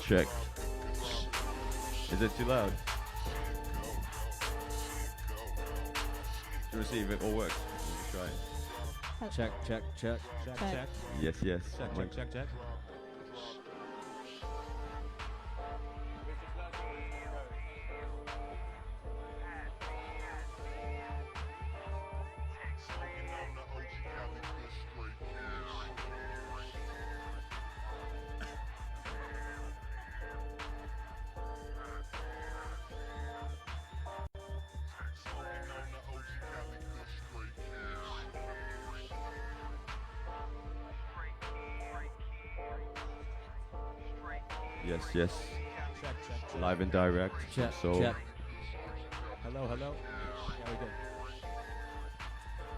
Check. Is it too loud? To receive it all works. Try. Check. Yes. Check. Yes. Check. Live and direct. Check. Hello. Yeah,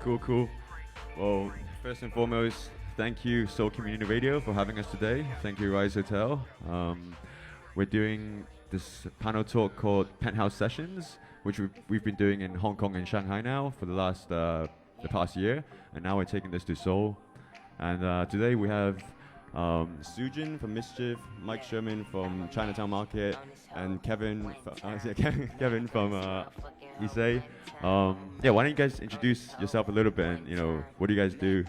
we good. Cool. Well, first and foremost, thank you Seoul Community Radio for having us today. Thank you Ryse Hotel. We're doing this panel talk called Penthouse Sessions, which we've been doing in Hong Kong and Shanghai now for the past year, and now we're taking this to Seoul. And today we have Sujin from MSCHF, Mike Sherman from Chinatown Market, and Kevin from IISE. Why don't you guys introduce yourself a little bit and what do you guys do?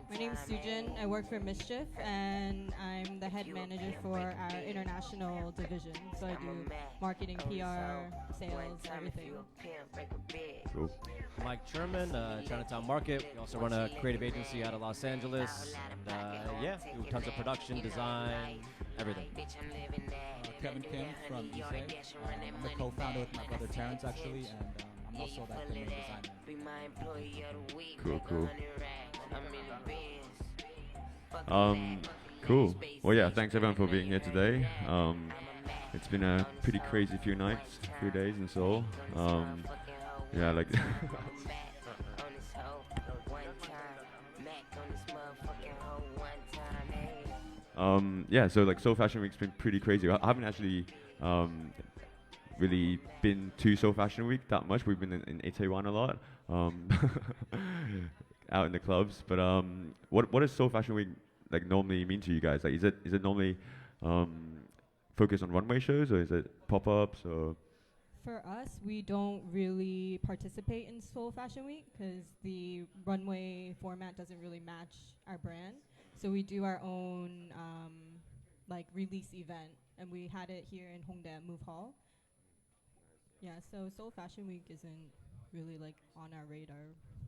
My name is Sujin. I work for MSCHF and I'm the head manager for our international division. So I do marketing, PR, sales, everything. Cool. Mike Sherman, Chinatown Market. We also run a creative agency out of Los Angeles. And do tons of production, design, everything. Kevin Kim from IISE. I'm the co-founder with my brother Terrence actually, and I'm also the main designer. Cool. Cool. Well, yeah, thanks everyone for being here today. It's been a pretty crazy few days in Seoul. So Seoul Fashion Week's been pretty crazy. I haven't actually really been to Seoul Fashion Week that much. We've been in Itaewon a lot, out in the clubs. But what does Seoul Fashion Week normally mean to you guys? Is it normally focused on runway shows, or is it pop-ups, or? For us, we don't really participate in Seoul Fashion Week because the runway format doesn't really match our brand. So we do our own release event, and we had it here in Hongdae at Move Hall. Yeah, so Seoul Fashion Week isn't really on our radar.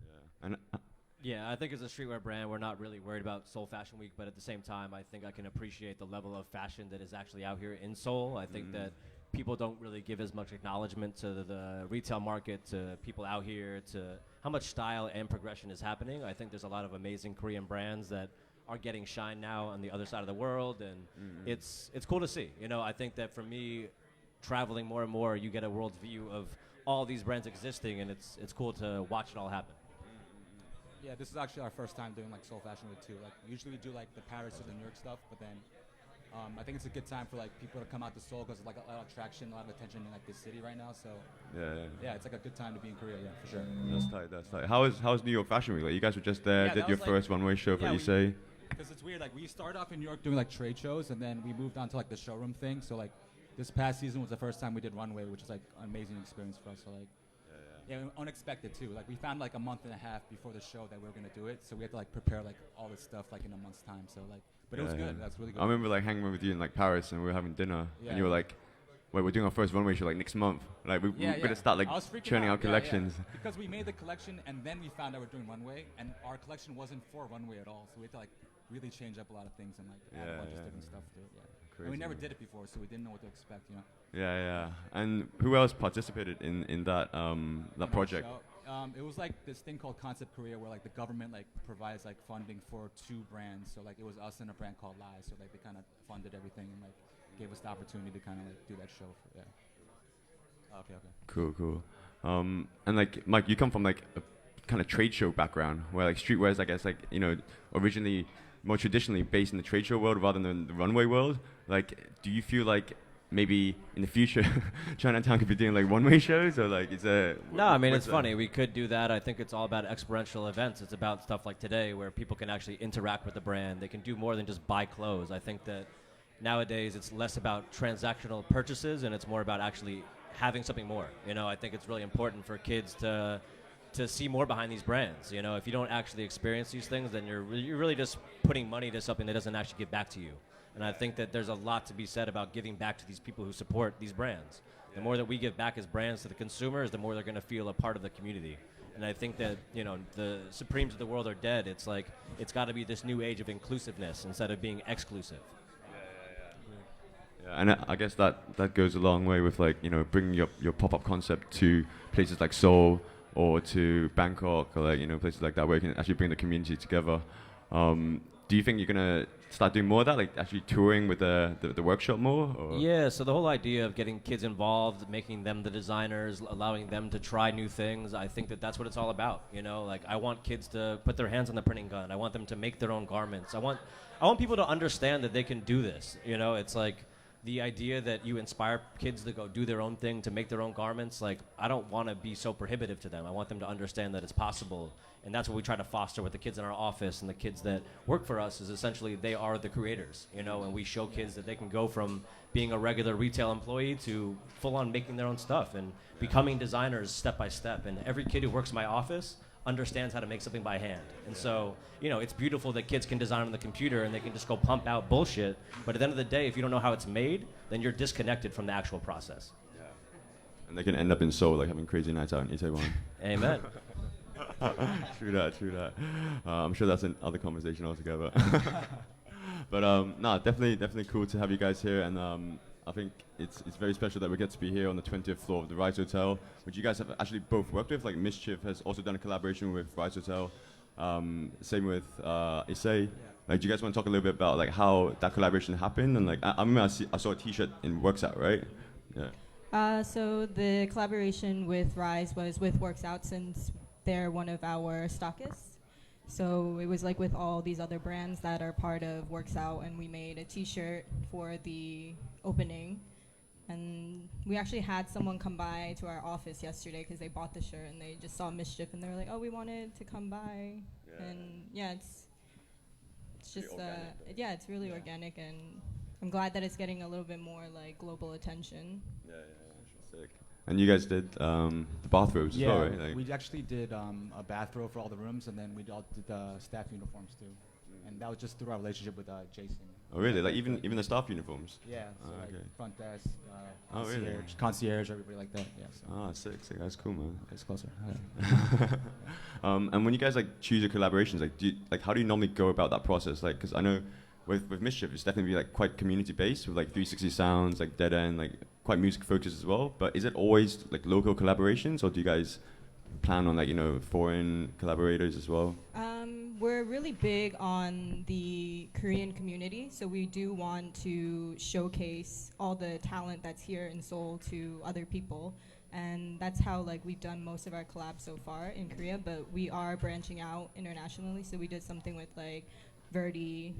Yeah, and I think as a streetwear brand, we're not really worried about Seoul Fashion Week, but at the same time, I think I can appreciate the level of fashion that is actually out here in Seoul. I think that people don't really give as much acknowledgement to the retail market, to people out here, to how much style and progression is happening. I think there's a lot of amazing Korean brands that are getting shine now on the other side of the world, and it's cool to see. I think that for me, traveling more and more, you get a world view of all these brands existing, and it's cool to watch it all happen. Yeah, this is actually our first time doing Seoul Fashion Week too. Usually we do the Paris or the New York stuff, but then I think it's a good time for people to come out to Seoul because there's a lot of traction, a lot of attention in this city right now. So yeah, it's a good time to be in Korea. Yeah, for sure. That's tight. How's New York Fashion Week? You guys were just there, did your first runway show for IISE. Because it's weird. We started off in New York doing trade shows, and then we moved on to the showroom thing. So this past season was the first time we did runway, which is an amazing experience for us. So unexpected too. We found a month and a half before the show that we were gonna do it, so we had to prepare all this stuff in a month's time. So but it was good. That's really good. I remember hanging with you in Paris, and we were having dinner, and you were like, "Wait, we're doing our first runway show next month. We're gonna start churning out collections." Yeah. Because we made the collection, and then we found out we're doing runway, and our collection wasn't for runway at all. So we had to really change up a lot of things and add a bunch of different stuff to it. Yeah. Crazy, and we never did it before, so we didn't know what to expect. Yeah. And who else participated in that project? It was this thing called Concept Korea, where the government provides funding for 2 brands. So it was us and a brand called Lie. So they kind of funded everything and gave us the opportunity to kind of do that show. Okay. Cool. And Mike, you come from a kind of trade show background, where streetwear is, I guess, originally more traditionally based in the trade show world rather than the runway world. Do you feel maybe in the future Chinatown could be doing runway shows, or is there? No, I mean, it's funny. We could do that. I think it's all about experiential events. It's about stuff like today where people can actually interact with the brand. They can do more than just buy clothes. I think that nowadays it's less about transactional purchases and it's more about actually having something more. You know, I think it's really important for kids to see more behind these brands. You know, if you don't actually experience these things, then you're really just putting money to something that doesn't actually give back to you. And I think that there's a lot to be said about giving back to these people who support these brands. The more that we give back as brands to the consumers, the more they're going to feel a part of the community. And I think that, you know, the Supremes of the world are dead. It's like, it's got to be this new age of inclusiveness instead of being exclusive. Yeah, and I guess that goes a long way with, like, you know, bringing your pop-up concept to places like Seoul or to Bangkok or, like, you know, places like that where you can actually bring the community together. Do you think you're going to start doing more of that, like actually touring with the workshop more? Or? Yeah, so the whole idea of getting kids involved, making them the designers, allowing them to try new things, I think that that's what it's all about. You know, like, I want kids to put their hands on the printing gun. I want them to make their own garments. I want people to understand that they can do this. You know, it's like the idea that you inspire kids to go do their own thing, to make their own garments. Like, I don't want to be so prohibitive to them. I want them to understand that it's possible. And that's what we try to foster with the kids in our office and the kids that work for us, is essentially they are the creators, you know, and we show kids that they can go from being a regular retail employee to full on making their own stuff and becoming designers step by step. And every kid who works in my office understands how to make something by hand. And so, you know, it's beautiful that kids can design on the computer and they can just go pump out bullshit. But at the end of the day, if you don't know how it's made, then you're disconnected from the actual process. Yeah. And they can end up in Seoul, like having crazy nights out in Itaewon. Amen. True that. I'm sure that's another conversation altogether. But no, definitely cool to have you guys here, and I think it's very special that we get to be here on the 20th floor of the Ryse Hotel, which you guys have actually both worked with. Like, MSCHF has also done a collaboration with Ryse Hotel. Same with IISE. Yeah. Like, do you guys want to talk a little bit about like how that collaboration happened? And like, I remember I saw a T-shirt in Works Out, right? Yeah. So the collaboration with Ryse was with Works Out, since they're one of our stockists. So it was like with all these other brands that are part of Works Out, and we made a T-shirt for the opening. And we actually had someone come by to our office yesterday because they bought the shirt and they just saw MSCHF and they were like, "Oh, we wanted to come by." Yeah. And yeah, it's just it's really organic, and I'm glad that it's getting a little bit more like global attention. Yeah, sick. And you guys did the bathrobes as well, right? Like, we actually did a bathrobe for all the rooms, and then we all did the staff uniforms too. And that was just through our relationship with Jason. Oh, really? Like even the staff uniforms? Yeah. So like okay. Front desk, really? concierge, everybody like that. Yeah. So. Sick. That's cool, man. It's closer. And when you guys like choose your collaborations, like how do you normally go about that process? Like, because I know with MSCHF, it's definitely like quite community based with like 360 sounds, like Dead End, like quite music focused as well. But is it always like local collaborations, or do you guys plan on like, you know, foreign collaborators as well? We're really big on the Korean community, so we do want to showcase all the talent that's here in Seoul to other people, and that's how like we've done most of our collabs so far in Korea. But we are branching out internationally, so we did something with like Verdi.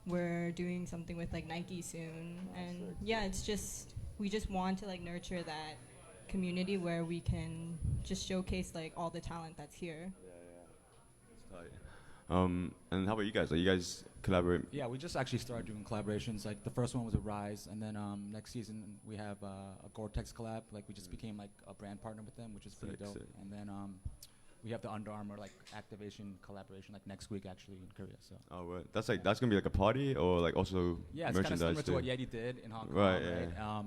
We're doing something with like Nike soon, and yeah, it's just we just want to like nurture that community where we can just showcase like all the talent that's here. And how about you guys? Like, you guys collaborate? Yeah, we just actually started doing collaborations. Like the first one was with Ryse, and then next season we have a Gore-Tex collab. Like we just became like a brand partner with them, which is pretty dope. And then we have the Under Armour like activation collaboration like next week actually in Korea. So. Oh, right. That's gonna be like a party or like also yeah, it's kind of similar to what Yeti did in Hong Kong. Right. Yeah.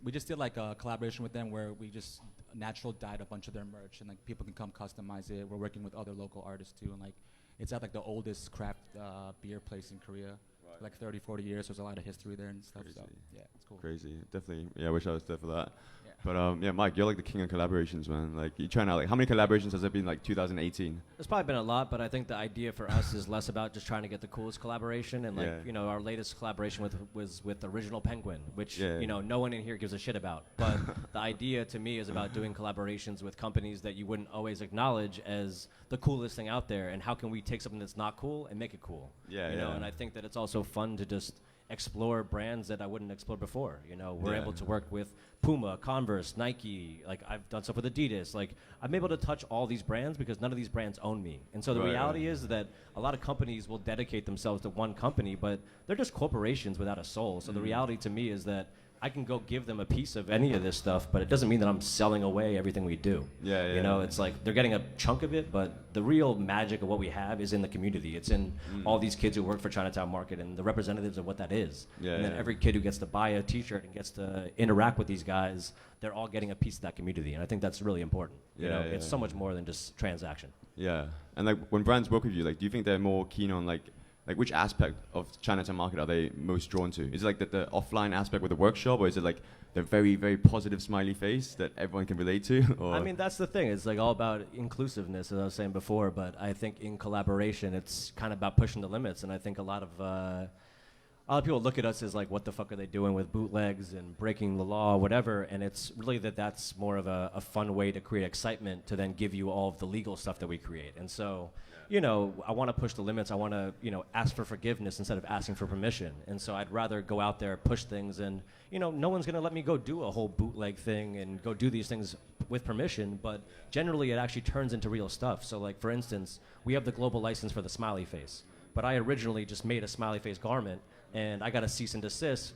We just did like a collaboration with them where we just natural dyed a bunch of their merch, and like people can come customize it. We're working with other local artists too, and like it's at like the oldest craft beer place in Korea. For like 30-40 years. There's a lot of history there and stuff. So yeah, it's cool. Crazy. Definitely. Yeah, I wish I was there for that. Yeah. But yeah, Mike, you're like the king of collaborations, man. Like, you're trying out, like, how many collaborations has there been, like, 2018? There's probably been a lot, but I think the idea for us is less about just trying to get the coolest collaboration. And, like, you know, our latest collaboration was with Original Penguin, which, you know, no one in here gives a shit about. But the idea to me is about doing collaborations with companies that you wouldn't always acknowledge as the coolest thing out there. And how can we take something that's not cool and make it cool? You know, and I think that it's also fun to just explore brands that I wouldn't explore before. You know, we're able to work with Puma, Converse, Nike. Like I've done stuff with Adidas. Like I'm able to touch all these brands because none of these brands own me. And so the reality is that a lot of companies will dedicate themselves to one company, but they're just corporations without a soul. So the reality to me is that I can go give them a piece of any of this stuff, but it doesn't mean that I'm selling away everything we do. You know, it's like they're getting a chunk of it, but the real magic of what we have is in the community. It's in all these kids who work for Chinatown Market and the representatives of what that is. And then every kid who gets to buy a t-shirt and gets to interact with these guys, they're all getting a piece of that community. And I think that's really important. You know, it's so much more than just transaction. And like when brands work with you, like do you think they're more keen on like which aspect of Chinatown Market are they most drawn to? Is it like the offline aspect with the workshop, or is it like the very, very positive smiley face that everyone can relate to? Or? I mean, that's the thing. It's like all about inclusiveness, as I was saying before, but I think in collaboration, it's kind of about pushing the limits. And I think a lot of people look at us as like, what the fuck are they doing with bootlegs and breaking the law, whatever. And it's really that's more of a fun way to create excitement to then give you all of the legal stuff that we create. And so, you know, I want to push the limits. I want to, you know, ask for forgiveness instead of asking for permission. And so I'd rather go out there, push things, and, you know, no one's going to let me go do a whole bootleg thing and go do these things with permission, but generally it actually turns into real stuff. So, like, for instance, we have the global license for the smiley face, but I originally just made a smiley face garment, and I got a cease and desist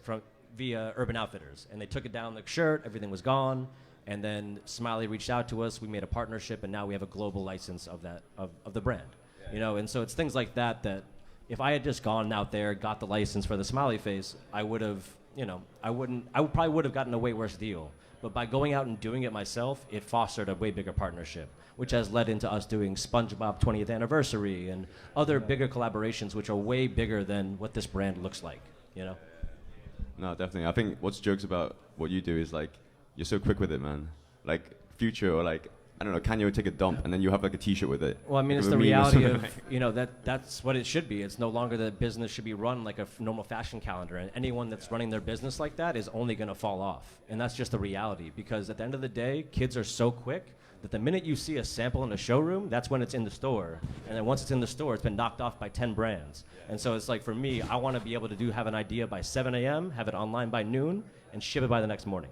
via Urban Outfitters, and they took it down the shirt, everything was gone. And then Smiley reached out to us, we made a partnership, and now we have a global license of the brand. You know, and so it's things like that if I had just gone out there, got the license for the smiley face, I would have, you know, I probably would have gotten a way worse deal. But by going out and doing it myself, it fostered a way bigger partnership, which has led into us doing SpongeBob 20th anniversary and other bigger collaborations, which are way bigger than what this brand looks like, you know? No, definitely. I think what's jokes about what you do is like, you're so quick with it, man. Like Future or like, I don't know, Kanye would take a dump and then you have like a t-shirt with it. Well, I mean, it's the reality of, you know, that's what it should be. It's no longer that business should be run like a normal fashion calendar, and anyone that's running their business like that is only going to fall off. And that's just the reality, because at the end of the day, kids are so quick that the minute you see a sample in a showroom, that's when it's in the store. And then once it's in the store, it's been knocked off by 10 brands. And so it's like, for me, I want to be able to have an idea by 7 a.m., have it online by noon, and ship it by the next morning.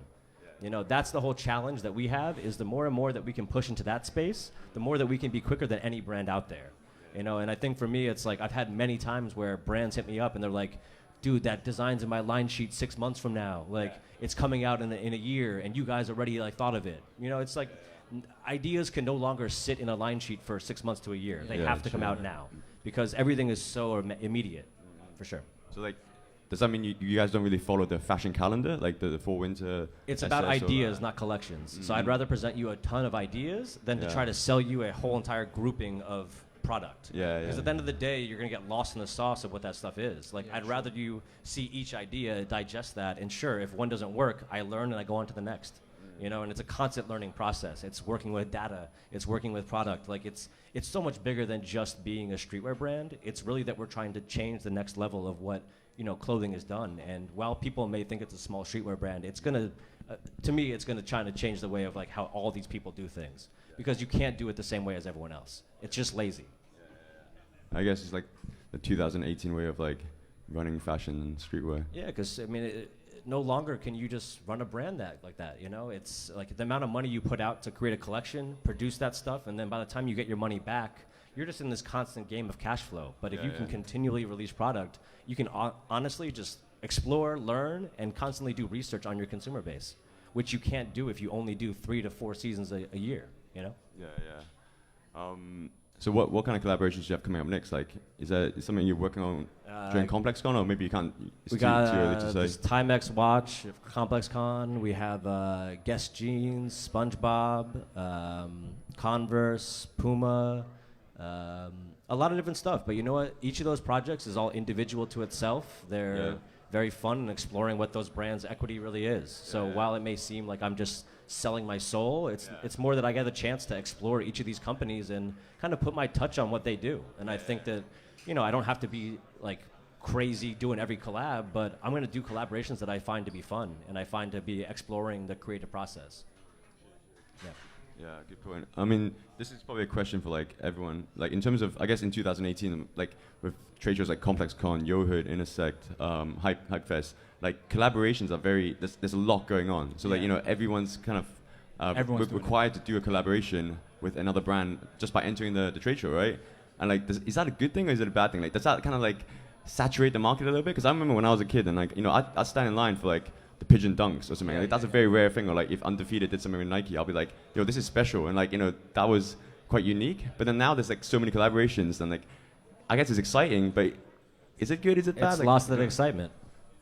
You know, that's the whole challenge that we have, is the more and more that we can push into that space, the more that we can be quicker than any brand out there. You know, and I think for me, it's like, I've had many times where brands hit me up and they're like, dude, that design's in my line sheet 6 months from now. Like, it's coming out in a year, and you guys already like thought of it. You know, it's like, ideas can no longer sit in a line sheet for 6 months to a year. They have to come out now, because everything is so immediate, for sure. So like, does that mean you guys don't really follow the fashion calendar, like the fall winter? It's about ideas, not collections. So I'd rather present you a ton of ideas than to try to sell you a whole entire grouping of product. Because at the end of the day, you're going to get lost in the sauce of what that stuff is. Like, I'd rather you see each idea, digest that, and sure, if one doesn't work, I learn and I go on to the next. You know, and it's a constant learning process. It's working with data. It's working with product. Like, it's so much bigger than just being a streetwear brand. It's really that we're trying to change the next level of what, you know, clothing is done. And while people may think it's a small streetwear brand, it's gonna, to me, it's gonna try to change the way of like how all these people do things, because you can't do it the same way as everyone else. It's just lazy. I guess it's like the 2018 way of like running fashion and streetwear. Yeah, because I mean, no longer can you just run a brand like that. You know, it's like the amount of money you put out to create a collection, produce that stuff, and then by the time you get your money back, you're just in this constant game of cash flow. But if you can continually release product, you can honestly just explore, learn, and constantly do research on your consumer base, which you can't do if you only do 3 to 4 seasons a year, you know? So what kind of collaborations do you have coming up next? Like, is something you're working on during ComplexCon, or maybe you can't? It's too early to say. This Timex watch, ComplexCon. We have Guess Jeans, SpongeBob, Converse, Puma. A lot of different stuff, but you know what? Each of those projects is all individual to itself. They're very fun and exploring what those brands' equity really is. So while it may seem like I'm just selling my soul, it's more that I get a chance to explore each of these companies and kind of put my touch on what they do. And I think that, you know, I don't have to be like crazy doing every collab, but I'm going to do collaborations that I find to be fun and I find to be exploring the creative process. Yeah, good point. I mean, this is probably a question for like everyone. Like in terms of, I guess in 2018, like with trade shows like ComplexCon, Yohood, Intersect, Hype Fest, like collaborations are very. There's a lot going on. So like everyone's kind of required to do a collaboration with another brand just by entering the trade show, right? And like, is that a good thing or is it a bad thing? Like, does that kind of like saturate the market a little bit? Because I remember when I was a kid and like I'd stand in line for like the pigeon dunks or something. Like that's a very rare thing. Or like if Undefeated did something with Nike, I'll be like, yo, this is special, and like that was quite unique. But then now there's like so many collaborations, and like I guess it's exciting, but is it good? Is it bad? It's lost that excitement,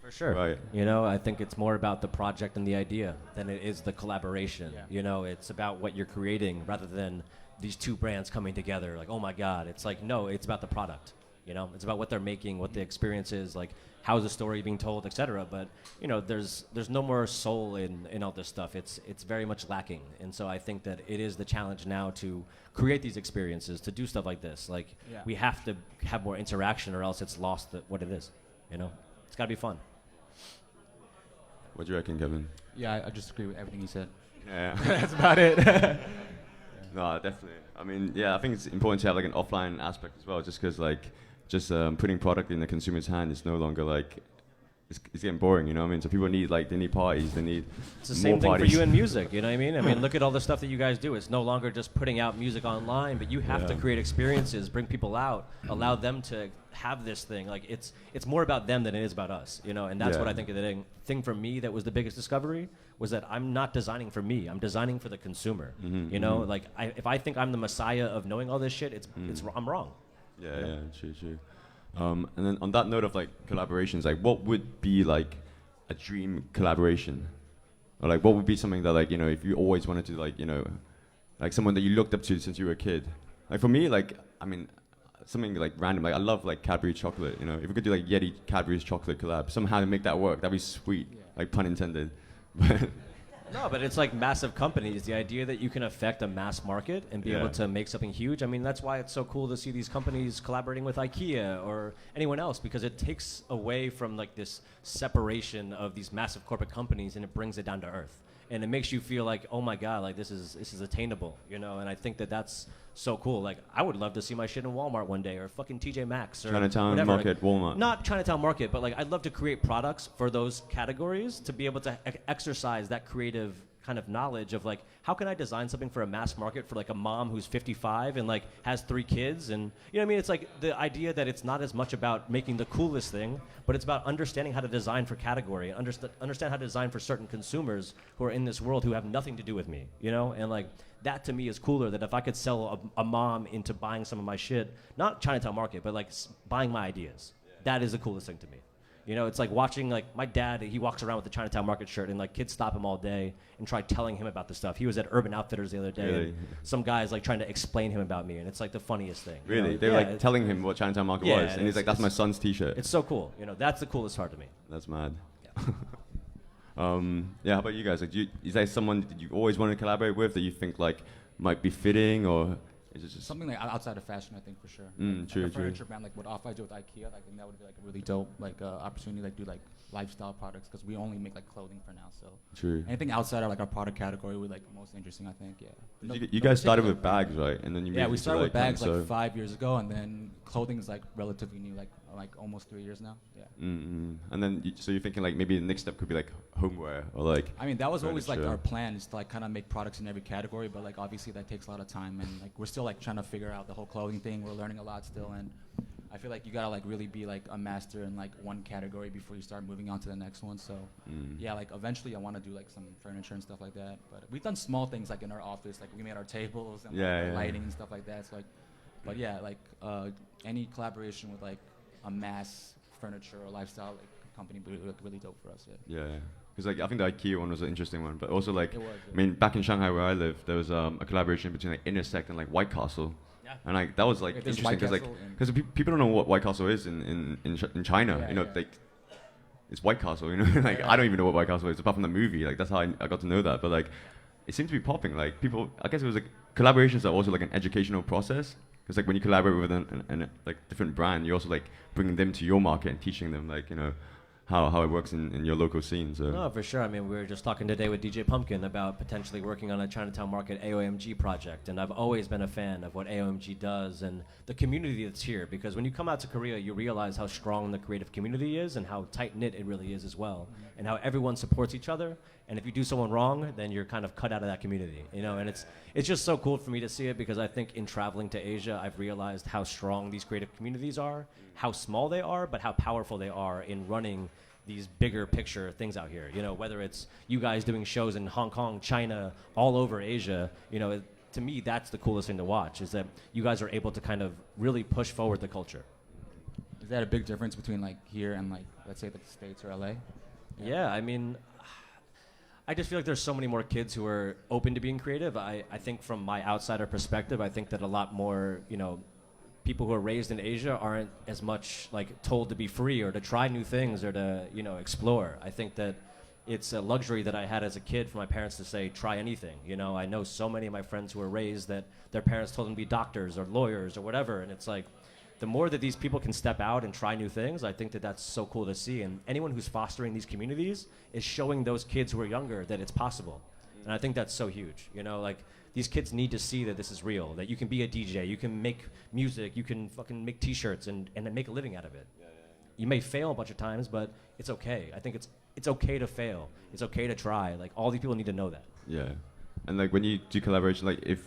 for sure. Right. I think it's more about the project and the idea than it is the collaboration. Yeah. It's about what you're creating rather than these two brands coming together. Like, oh my God, it's like no, it's about the product. It's about what they're making, what the experience is, like how's the story being told, etc. But there's no more soul in all this stuff. It's very much lacking, and so I think that it is the challenge now to create these experiences, to do stuff like this. Like we have to have more interaction, or else it's lost what it is. It's got to be fun. What do you reckon, Kevin? Yeah, I just agree with everything you said. Yeah, that's about it. No, definitely. I mean, I think it's important to have like an offline aspect as well, just because like. Just putting product in the consumer's hand is no longer like it's getting boring, you know what I mean? So people need parties, they need It's the same thing for you in music, you know what I mean? I mean, look at all the stuff that you guys do. It's no longer just putting out music online, but you have to create experiences, bring people out, allow them to have this thing. Like it's more about them than it is about us, and that's what I think of the thing for me that was the biggest discovery was that I'm not designing for me. I'm designing for the consumer. Like if I think I'm the messiah of knowing all this shit, I'm wrong. Yeah, true. And then on that note of like collaborations, like what would be like a dream collaboration, or like what would be something that like if you always wanted to like someone that you looked up to since you were a kid. Like for me, like I mean something like random. Like I love like Cadbury chocolate. If we could do like Yeti Cadbury's chocolate collab, somehow to make that work, that'd be sweet. Like pun intended. No, but it's like massive companies. The idea that you can affect a mass market and be able to make something huge. I mean, that's why it's so cool to see these companies collaborating with IKEA or anyone else, because it takes away from like this separation of these massive corporate companies and it brings it down to earth. And it makes you feel like, oh my God, like this is attainable, And I think that that's so cool. Like I would love to see my shit in Walmart one day, or fucking TJ Maxx, or Chinatown Market, like, Walmart. Not Chinatown Market, but like I'd love to create products for those categories to be able to exercise that creative kind of knowledge of like, how can I design something for a mass market for like a mom who's 55 and like has 3 kids, and you know what I mean? It's like the idea that it's not as much about making the coolest thing, but it's about understanding how to design for category, understand how to design for certain consumers who are in this world who have nothing to do with me, and like that to me is cooler. That if I could sell a mom into buying some of my shit, not Chinatown Market, but like buying my ideas, that is the coolest thing to me. It's like watching like my dad, he walks around with the Chinatown Market shirt and like kids stop him all day and try telling him about the stuff. He was at Urban Outfitters the other day. Really? And some guy's like trying to explain him about me, and it's like the funniust thing. Really? They were like telling him what Chinatown Market was, and he's like, that's my son's t-shirt. It's so cool. That's the coolest part to me. That's mad. Yeah. How about you guys? Like, is there someone that you always wanted to collaborate with that you think like might be fitting, or is it just something like outside of fashion? I think for sure. True. Like a furniture brand, like what Off-White did with IKEA. I think that would be like a really dope opportunity, like do like lifestyle products, because we only make like clothing for now. So true. Anything outside of like our product category would like most interesting, I think. Yeah. You guys started with bags, right? And then we started with bags like 5 years ago, and then clothing is like relatively new, like almost 3 years now. Yeah. And then so you're thinking like maybe the next step could be like homeware, or like. I mean, that was always like our plan, is to like kind of make products in every category, but like obviously that takes a lot of time, and like we're still like trying to figure out the whole clothing thing. We're learning a lot still, and I feel like you gotta like really be like a master in like one category before you start moving on to the next one. So yeah, like eventually I want to do like some furniture and stuff like that. But we've done small things like in our office, like we made our tables and lighting and stuff like that. So like, but yeah, like any collaboration with like a mass furniture or lifestyle company would look really dope for us. Yeah. Because like I think the IKEA one was an interesting one, but also like it was, I mean back in Shanghai where I live, there was a collaboration between like Intersect and like White Castle. And like that was like interesting because people don't know what White Castle is in China. Like it's White Castle. Like I don't even know what White Castle is apart from the movie. Like that's how I got to know that. But like it seems to be popping. Like people, I guess it was like collaborations are also like an educational process. Because like when you collaborate with an like different brand, you also like bringing them to your market and teaching them like how it works in your local scene. So. No, for sure. I mean, we were just talking today with DJ Pumpkin about potentially working on a Chinatown Market AOMG project, and I've always been a fan of what AOMG does and the community that's here, because when you come out to Korea, you realize how strong the creative community is and how tight-knit it really is as well, and how everyone supports each other, and if you do someone wrong, then you're kind of cut out of that community, you know, and it's just so cool for me to see it, because I think in traveling to Asia, I've realized how strong these creative communities are, how small they are, but how powerful they are in running these bigger picture things out here, you know, whether it's you guys doing shows in Hong Kong, China, all over Asia, you know, to me, that's the coolest thing to watch, is that you guys are able to kind of really push forward the culture. Is that a big difference between like here and like, let's say the States or LA? Yeah, I mean, I just feel like there's so many more kids who are open to being creative. I think from my outsider perspective, I think that a lot more, you know, people who are raised in Asia aren't as much like told to be free or to try new things or to, you know, explore. I think that it's a luxury that I had as a kid for my parents to say, try anything. You know, I know so many of my friends who were raised that their parents told them to be doctors or lawyers or whatever. And it's like, the more that these people can step out and try new things, I think that that's so cool to see. And anyone who's fostering these communities is showing those kids who are younger that it's possible. And I think that's so huge. You know, like, these kids need to see that this is real, that you can be a DJ, you can make music, you can fucking make t-shirts and make a living out of it. You may fail a bunch of times, but it's okay. I think it's okay to fail. It's okay to try. Like, all these people need to know that. Yeah. And like when you do collaboration, like if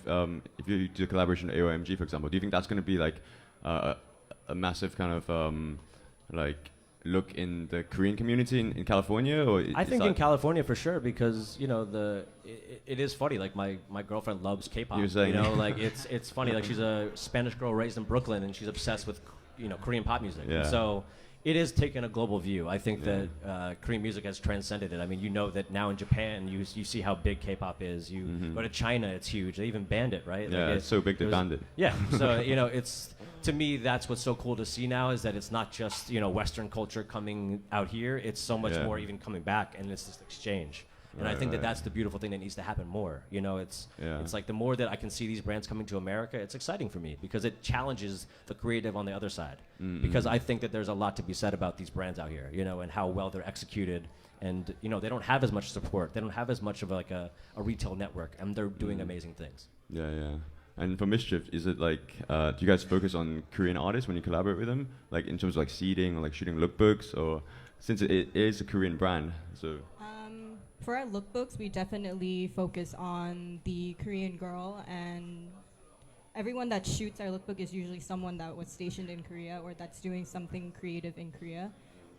you do collaboration with AOMG, for example, do you think that's going to be like a massive kind of like look in the Korean community in California? Or I think in California for sure, because, you know, it is funny. Like, my girlfriend loves K-pop. You were saying. You know, like, it's funny. Like, she's a Spanish girl raised in Brooklyn, and she's obsessed with, you know, Korean pop music. Yeah. And so it is taking a global view. I think that Korean music has transcended it. I mean, you know that now in Japan, you see how big K-pop is. You go to China, it's huge. They even banned it, right? Yeah, like it's so big they banned it. Yeah, so, you know, to me, that's what's so cool to see now, is that it's not just, you know, Western culture coming out here. It's so much more even coming back, and it's this exchange. And I think that that's the beautiful thing that needs to happen more. You know, it's like the more that I can see these brands coming to America, it's exciting for me, because it challenges the creative on the other side. Because I think that there's a lot to be said about these brands out here, you know, and how well they're executed. And, you know, they don't have as much support. They don't have as much of like a retail network, and they're doing amazing things. Yeah, yeah. And for MSCHF, is it like, do you guys focus on Korean artists when you collaborate with them? Like in terms of like seeding or like shooting lookbooks, or since it is a Korean brand, so... For our lookbooks, we definitely focus on the Korean girl, and everyone that shoots our lookbook is usually someone that was stationed in Korea or that's doing something creative in Korea.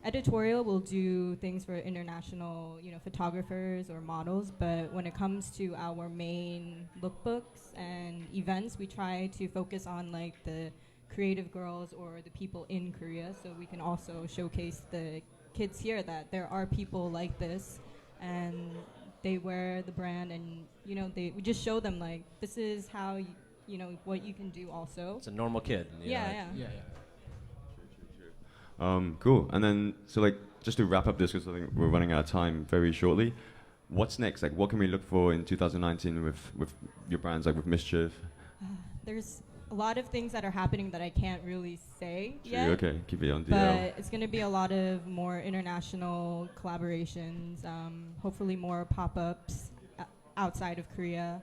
Editorial will do things for international, you know, photographers or models, but when it comes to our main lookbooks and events, we try to focus on like the creative girls or the people in Korea, so we can also showcase the kids here that there are people like this, and they wear the brand, and, you know, we just show them like, this is how you know what you can do also. It's a normal kid. Yeah. Cool. And then, so like, just to wrap up this, because I think we're running out of time very shortly, what's next? Like, what can we look for in 2019 with your brands, like with MSCHF? There's a lot of things that are happening that I can't really say yet. Okay, keep it on DL. But it's going to be a lot of more international collaborations, hopefully more pop-ups outside of Korea.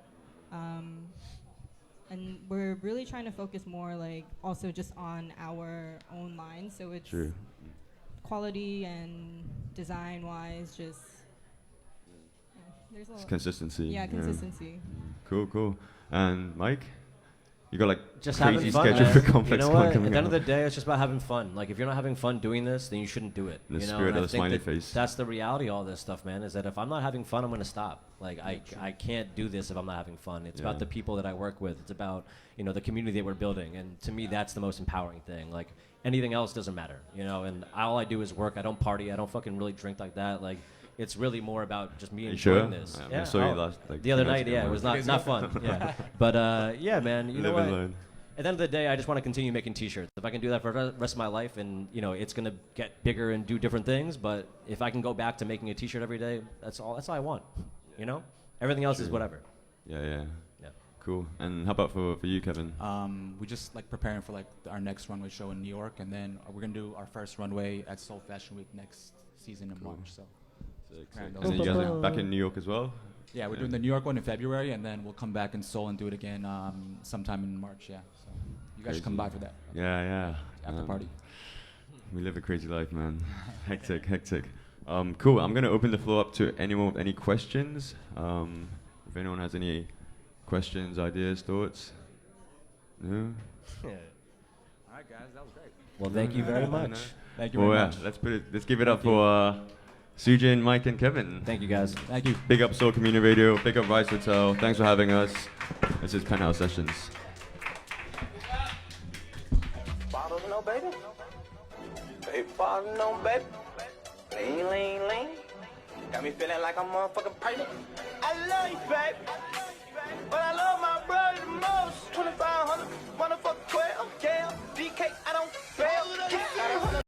And we're really trying to focus more like also just on our own line. So it's quality and design-wise, just there's a lot. Consistency. Yeah, consistency. Cool. And Mike? You got like just crazy fun, schedule for complex. You know what? At the end of the day, it's just about having fun. Like, if you're not having fun doing this, then you shouldn't do it. The you know? spirit and of the smiley face. That's the reality of all this stuff, man, is that if I'm not having fun, I'm going to stop. Like, I can't do this if I'm not having fun. It's about the people that I work with. It's about, you know, the community that we're building. And to me, that's the most empowering thing. Like, anything else doesn't matter, you know? And all I do is work. I don't party. I don't fucking really drink like that. Like, it's really more about just me enjoying this. Yeah, I saw you last, like, the other night, it was not fun. Yeah. But, yeah, man, you know what? At the end of the day, I just want to continue making T-shirts. If I can do that for the rest of my life, and, you know, it's going to get bigger and do different things, but if I can go back to making a T-shirt every day, that's all I want, you know? Everything else is whatever. Yeah. Cool. And how about for you, Kevin? We're just like preparing for like our next runway show in New York, and then we're going to do our first runway at Seoul Fashion Week next season in March. So. And then you guys are back in New York as well? Yeah, we're doing the New York one in February, and then we'll come back in Seoul and do it again sometime in March. Yeah, so you guys should come by for that. Yeah. After party. We live a crazy life, man. Hectic. Cool. I'm gonna open the floor up to anyone with any questions. If anyone has any questions, ideas, thoughts. No. All right, guys, that was great. Well, thank you very much. Thank you very much. Let's give it up for Sujin, Mike, and Kevin. Thank you, guys. Thank you. Big up Seoul Community Radio. Big up Ryse Hotel. Thanks for having us. This is Penthouse Sessions. Bottles, no baby. Baby, bottles, no baby. Lean. Got me feeling like I'm motherfucking pregnant. I love you, baby. But I love my brother the most. 2,500, motherfucker 12. Yeah, DK, I don't fail. Got 100